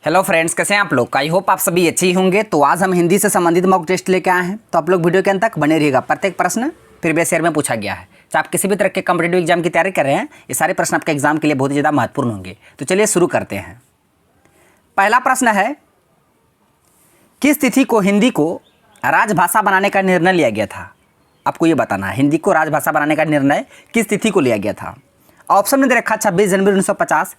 Hello friends, कैसे हैं आप लोग। आई होप आप सभी अच्छे ही होंगे। तो आज हम हिंदी से संबंधित मॉक टेस्ट लेके आए हैं, तो आप लोग वीडियो के अंत तक बने रहिएगा। प्रत्येक प्रश्न प्रीवियस ईयर में पूछा गया है। चाहे आप किसी भी तरह के कॉम्पिटेटिव एग्जाम की तैयारी कर रहे हैं, ये सारे प्रश्न आपके एग्जाम के लिए बहुत ही ज़्यादा महत्वपूर्ण होंगे। तो चलिए शुरू करते हैं। पहला प्रश्न है, किस तिथि को हिंदी को राजभाषा बनाने का निर्णय लिया गया था। आपको ये बताना है, हिंदी को राजभाषा बनाने का निर्णय किस तिथि को लिया गया था। ऑप्शन में दे रखा 26 जनवरी 1950,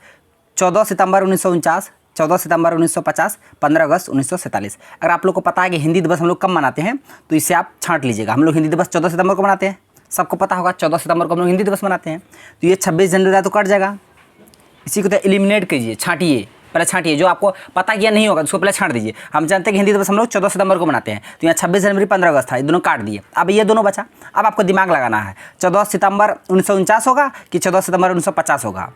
14 सितंबर 1949, 14 सितंबर 1950, 15 अगस्त 1947। अगर आप लोग को पता है कि हिंदी दिवस हम लोग कब मनाते हैं, तो इससे आप छांट लीजिएगा। हम लोग हिंदी दिवस 14 सितंबर को मनाते हैं, सबको पता होगा 14 सितंबर को हम लोग हिंदी दिवस मनाते हैं। तो ये 26 जनवरी तो कट जाएगा, इसी को तो एलिमिनेट कीजिए, छांटिए, पहले छांटिए। जो आपको पता किया नहीं होगा उसको पहले छांट दीजिए। हम जानते हैं कि हिंदी दिवस हम लोग 14 सितंबर को मनाते हैं, तो यहाँ 26 जनवरी 15 अगस्त था, ये दोनों काट दिए। अब ये दोनों बचा। अब आपको दिमाग लगाना है, 14 सितंबर 1949 होगा कि 14 सितंबर 1950 होगा।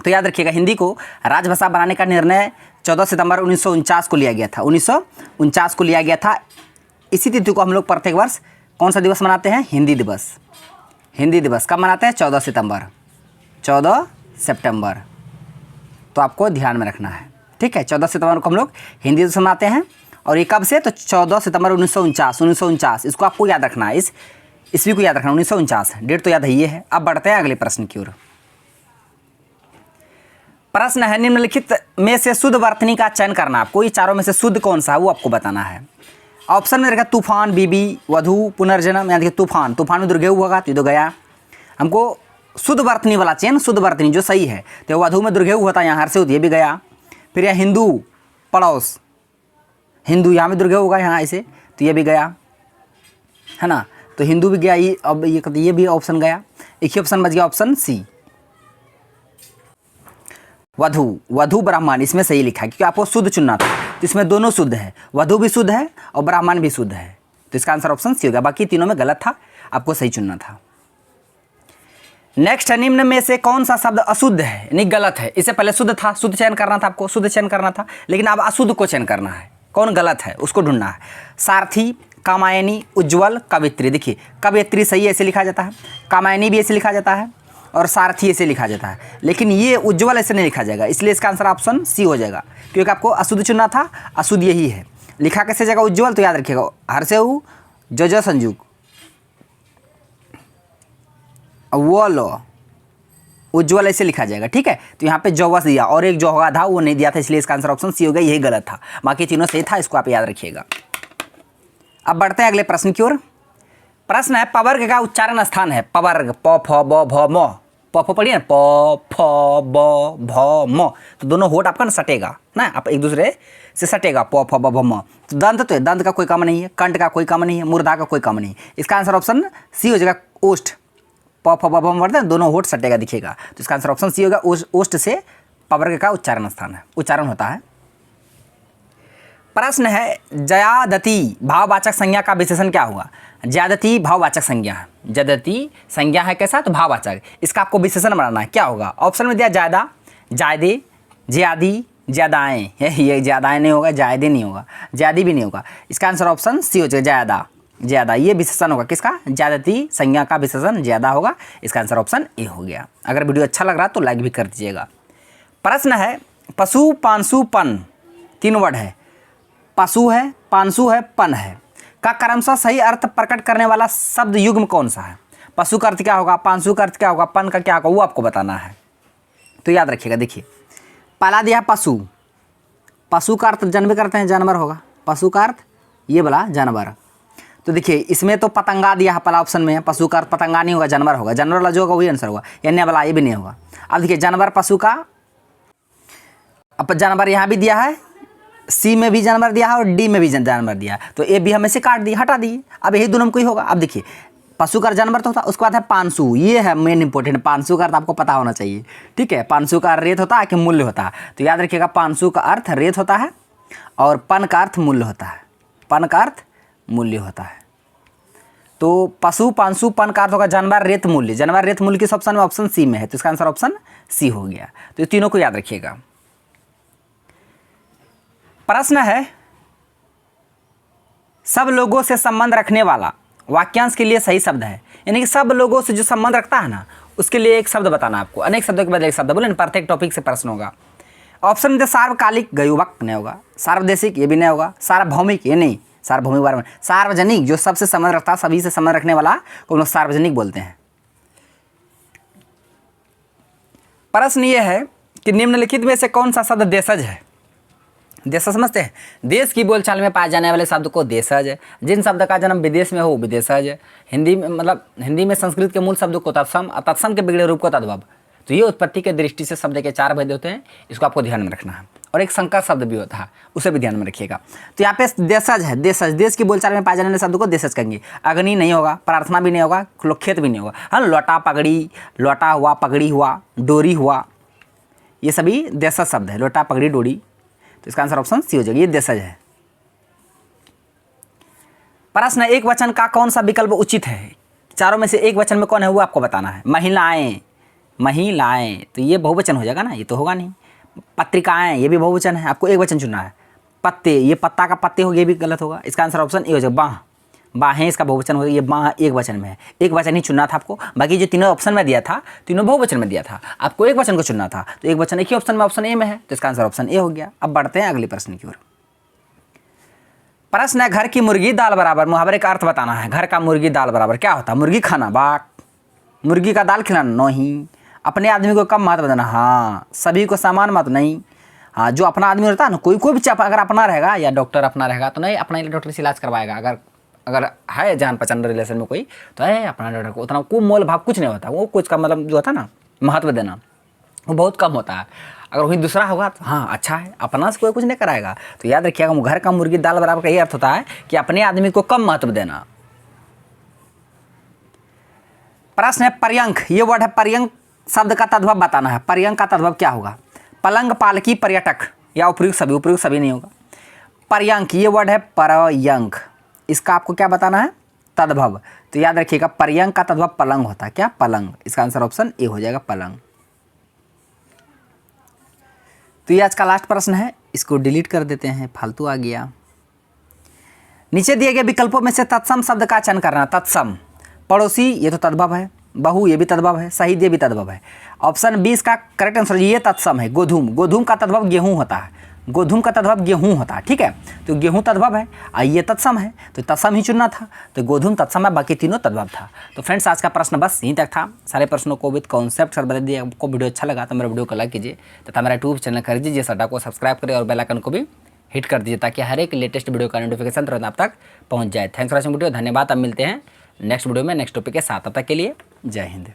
तो याद रखिएगा, हिंदी को राजभाषा बनाने का निर्णय 14 सितंबर 1949 को लिया गया था। 1949 को लिया गया था। इसी तिथि को हम लोग प्रत्येक वर्ष कौन सा दिवस मनाते हैं? हिंदी दिवस। हिंदी दिवस कब मनाते हैं? 14 सितंबर, 14 सितंबर। तो आपको ध्यान में रखना है, ठीक है। 14 सितंबर को हम लोग हिंदी दिवस मनाते हैं। और ये कब से? तो 14 सितंबर 1949। इसको आपको याद रखना है, इस ईस्वी को याद रखना। 1949 डेट तो याद है, ये है। अब बढ़ते हैं अगले प्रश्न की ओर। प्रश्न है, निम्नलिखित में से शुद्ध वर्तनी का चयन करना। आपको ये चारों में से शुद्ध कौन सा है वो आपको बताना है। ऑप्शन में रखा तूफान, बीबी, वधु, पुनर्जन्म। यानी कि तूफान में दुर्गेव होगा, तो ये तो गया। हमको शुद्ध वर्तनी वाला चयन, शुद्ध वर्तनी जो सही है। तो वधु में दुर्गेव होता है, यहाँ हर से होती है, भी गया। फिर यहाँ हिंदू, पड़ोस, हिंदू यहाँ में दुर्गेव होगा, यहाँ ऐसे, तो ये भी गया, है ना। तो हिंदू भी गया। ये अब ये भी ऑप्शन गया। एक ही ऑप्शन बच गया, ऑप्शन सी, वधु ब्राह्मण। इसमें सही लिखा है, क्योंकि आपको शुद्ध चुनना था। तो इसमें दोनों शुद्ध है, वधु भी शुद्ध है और ब्राह्मण भी शुद्ध है। तो इसका आंसर ऑप्शन सी होगा। बाकी तीनों में गलत था, आपको सही चुनना था। नेक्स्ट है, निम्न में से कौन सा शब्द अशुद्ध है, यानी गलत है। इससे पहले शुद्ध था, शुद्ध चयन करना था आपको, शुद्ध चयन करना था। लेकिन अब अशुद्ध को चयन करना है, कौन गलत है उसको ढूंढना है। सारथी, कामायनी, उज्ज्वल, कवित्री। देखिए, कवित्री सही ऐसे लिखा जाता है, कामायनी भी ऐसे लिखा जाता है, और सारथी ऐसे लिखा जाता है। लेकिन ये उज्ज्वल ऐसे नहीं लिखा जाएगा, इसलिए इसका आंसर ऑप्शन सी हो जाएगा। क्योंकि आपको अशुद्ध चुनना था, अशुद्ध यही है। लिखा कैसे जाएगा? उज्ज्वल, तो याद रखिएगा, हर से ऊ, जो संजुग, वो लो, उज्ज्वल ऐसे लिखा जाएगा, ठीक है। तो यहाँ पे जो दिया और एक जो होगा था वो नहीं दिया था, इसलिए इसका आंसर ऑप्शन सी हो गया, यही गलत था। बाकी तीनों सही था, इसको आप याद रखिएगा। अब बढ़ते हैं अगले प्रश्न की ओर। प्रश्न है, पवर्ग का उच्चारण स्थान है। पवर्ग, प फ ब भ म, प फ पढ़िए ना, प फ ब भ म। तो दोनों होठ आपका ना सटेगा ना, आप एक दूसरे से सटेगा, प फ ब भ म। तो दंत, तो दंत का कोई काम नहीं है, कंठ का कोई काम नहीं है, मूर्धा का कोई काम नहीं है। इसका आंसर ऑप्शन सी हो जाएगा, ओष्ठ। प फ ब भ म वर्तन दोनों होठ सटेगा, दिखेगा। तो इसका आंसर ऑप्शन सी होगा, ओष्ठ से पवर्ग का उच्चारण स्थान है, उच्चारण होता है। प्रश्न है, ज्यादती भाववाचक संज्ञा का विशेषण क्या हुआ? ज्यादती भाववाचक संज्ञा है, ज्यादती संज्ञा है कैसा? तो भाववाचक। इसका आपको विशेषण बनाना है, क्या होगा? ऑप्शन में दिया ज्यादा, जायदे, ज्यादी, ज्यादाएं। ये ज्यादाएं नहीं होगा, जायदे नहीं होगा, ज्यादी भी नहीं होगा। इसका आंसर ऑप्शन सी हो जाएगा, ज्यादा, ज्यादा। ये विशेषण होगा किसका? ज्यादती संज्ञा का विशेषण ज्यादा होगा। इसका आंसर ऑप्शन ए हो गया। अगर वीडियो अच्छा लग रहा तो लाइक भी कर दीजिएगा। प्रश्न है, पशु, पांसु, पन, तीन वर्ड है। पशु है, पांसु है, पन है, का क्रमशः सही अर्थ प्रकट करने वाला शब्द युग्म कौन सा है? पशु का अर्थ क्या होगा, पांसु का अर्थ क्या होगा, पन का क्या होगा, वो आपको बताना है। तो याद रखिएगा, देखिए, पहला दिया पशु। पशु का अर्थ जानबे करते हैं, जानवर होगा। पशु का अर्थ ये वाला जानवर। तो देखिए, इसमें तो पतंगा दिया है, पहला ऑप्शन में है। पशु का अर्थ पतंगा नहीं होगा, जानवर होगा। जानवर वाला जो होगा वही आंसर होगा, अन्य वाला ये भी नहीं होगा। अब देखिए, जानवर, पशु का, अब जानवर यहाँ भी दिया है, सी में भी जानवर दिया है और डी में भी जानवर दिया है। तो ए भी हमें से काट दिए, हटा दिए। अब यही दोनों में कोई होगा। अब देखिए, पशु का जानवर तो होता, उसके बाद है पांसु। ये है मेन इंपॉर्टेंट, पांसु का अर्थ आपको पता होना चाहिए, ठीक है। पांसु का रेत होता है कि मूल्य होता है? तो याद रखिएगा, पांसु का अर्थ रेत होता है और पन का अर्थ मूल्य होता है। पन का अर्थ मूल्य होता है। तो पशु, पांसु, पन का अर्थ होगा जानवर, रेत, मूल्य। जानवर, रेत, मूल्य किस ऑप्शन में? ऑप्शन सी में है। तो इसका आंसर ऑप्शन सी हो गया। तो ये तीनों को याद रखिएगा। प्रश्न है, सब लोगों से संबंध रखने वाला वाक्यांश के लिए सही शब्द है। यानी कि सब लोगों से जो संबंध रखता है ना, उसके लिए एक शब्द बताना आपको। अनेक शब्दों के बाद एक शब्द बोले, प्रत्येक टॉपिक से प्रश्न होगा। ऑप्शन में सार्वकालिक गयुवक नहीं होगा, सार्वदेशिक ये भी नहीं होगा, सार्वभौमिक ये नहीं, सार्वभौमिक बारे में, सार्वजनिक जो सबसे संबंध रखता है, सभी से संबंध रखने वाला को लोग सार्वजनिक बोलते हैं। प्रश्न ये है कि निम्नलिखित में से कौन सा शब्द देशज है? देशज समझते हैं, देश की बोलचाल में पाए जाने वाले शब्द को देशज है। जिन शब्द का जन्म विदेश में हो विदेशज है। हिंदी में मतलब हिंदी में संस्कृत के मूल शब्द को तत्सम, तत्सम के बिगड़े रूप को तद्भव। तो ये उत्पत्ति के दृष्टि से शब्द के 4 भेद होते हैं, इसको आपको ध्यान में रखना है। और एक संकर शब्द भी होता है, उसे भी ध्यान में रखिएगा। तो यहाँ पे देशज है, देशज, देश की बोलचाल में पाए जाने वाले शब्द को देशज कहेंगे। अग्नि नहीं होगा, प्रार्थना भी नहीं होगा, खेत भी नहीं होगा। हाँ, लोटा पगड़ी, लोटा हुआ, पगड़ी हुआ, डोरी हुआ, ये सभी देशज शब्द है। लोटा पगड़ी डोरी, तो इसका आंसर ऑप्शन सी हो जाएगा, ये देशज है। प्रश्न, एक वचन का कौन सा विकल्प उचित है? चारों में से एक वचन में कौन है वो आपको बताना है। महिलाएं, महिलाएं, तो ये बहुवचन हो जाएगा ना, ये तो होगा नहीं। पत्रिकाएं, ये भी बहुवचन है, आपको एक वचन चुनना है। पत्ते, ये पत्ता का पत्ते हो, ये भी गलत होगा, इसका आंसर ऑप्शन ए हो जाएगा। बाह, बाहें इसका बहुवचन हो, ये बाह एक वचन में है, एक वचन ही चुनना था आपको। बाकी जो तीनों ऑप्शन में दिया था, तीनों बहुवचन में दिया था, आपको एक वचन को चुनना था। तो एक वचन एक ही ऑप्शन में, ऑप्शन ए में है, तो इसका आंसर ऑप्शन ए हो गया। अब बढ़ते हैं अगले प्रश्न की ओर। प्रश्न है, घर की मुर्गी दाल बराबर, मुहावरे का अर्थ बताना है। घर का मुर्गी दाल बराबर क्या होता है? मुर्गी खाना, बाक, मुर्गी का दाल खिलाना, नहीं। अपने आदमी को कम महत्व देना, हाँ। सभी को समान महत्व, नहीं। हाँ, जो अपना आदमी रहता है ना, कोई भी अगर अपना रहेगा या डॉक्टर अपना रहेगा तो नहीं, अपना डॉक्टर से इलाज करवाएगा। अगर है जान पहचान रिलेशन में कोई, तो है अपना डॉक्टर को उतना कोई मोल भाव कुछ नहीं होता। वो कुछ का मतलब जो होता है ना, महत्व देना, वो बहुत कम होता है। अगर वही दूसरा होगा तो हाँ अच्छा है, अपना से कोई कुछ नहीं कराएगा। तो याद रखिएगा, घर का मुर्गी दाल बराबर का ये अर्थ होता है कि अपने आदमी को कम महत्व देना। प्रश्न है, पर्यंक, ये वर्ड है पर्यंक शब्द का तद्भव बताना है। पर्यंक का तद्भव क्या होगा? पलंग, पालकी, पर्यटक या उपयुक्त सभी, उपयुक्त सभी नहीं होगा। पर्यंक, ये वर्ड है पर्यंक, इसका आपको क्या बताना है? तद्भव। तो याद रखिएगा, पर्यंक का तद्भव पलंग होता है। क्या? पलंग। इसका आंसर ऑप्शन ए हो जाएगा, पलंग। तो ये आज का लास्ट प्रश्न है, इसको डिलीट कर देते हैं, फालतू आ गया। नीचे दिए गए विकल्पों में से तत्सम शब्द का चयन करना। तत्सम, पड़ोसी ये तो तद्भव है, बहु ये भी तद्भव है, शहीद ये भी तद्भव है। ऑप्शन 20 का करेक्ट आंसर ये तत्सम है। गोधूम, गोधूम का तद्भव गेहूं होता है, गोधूम का तद्भव गेहूं होता है, ठीक है। तो गेहूं तद्भव है और ये तत्सम है, तो तत्सम ही चुनना था। तो गोधूम तत्सम है, बाकी तीनों तद्भव था। तो फ्रेंड्स, आज का प्रश्न बस यहीं तक था। सारे प्रश्नों को विद कॉन्सेप्ट सर बता दिए। आपको वीडियो अच्छा लगा तो मेरे वीडियो को लाइक कीजिए तथा मेरा यूट्यूब चैनल कर दीजिए, सड्डा को सब्सक्राइब करें और बेल आइकन को भी हिट कर दीजिए, ताकि हर एक लेटेस्ट वीडियो का नोटिफिकेशन तुरंत आप तक पहुँच जाए। थैंक्स फॉर वॉचिंग वीडियो, धन्यवाद। अब मिलते हैं नेक्स्ट वीडियो में नेक्स्ट टॉपिक के साथ। तब तक के लिए जय हिंद।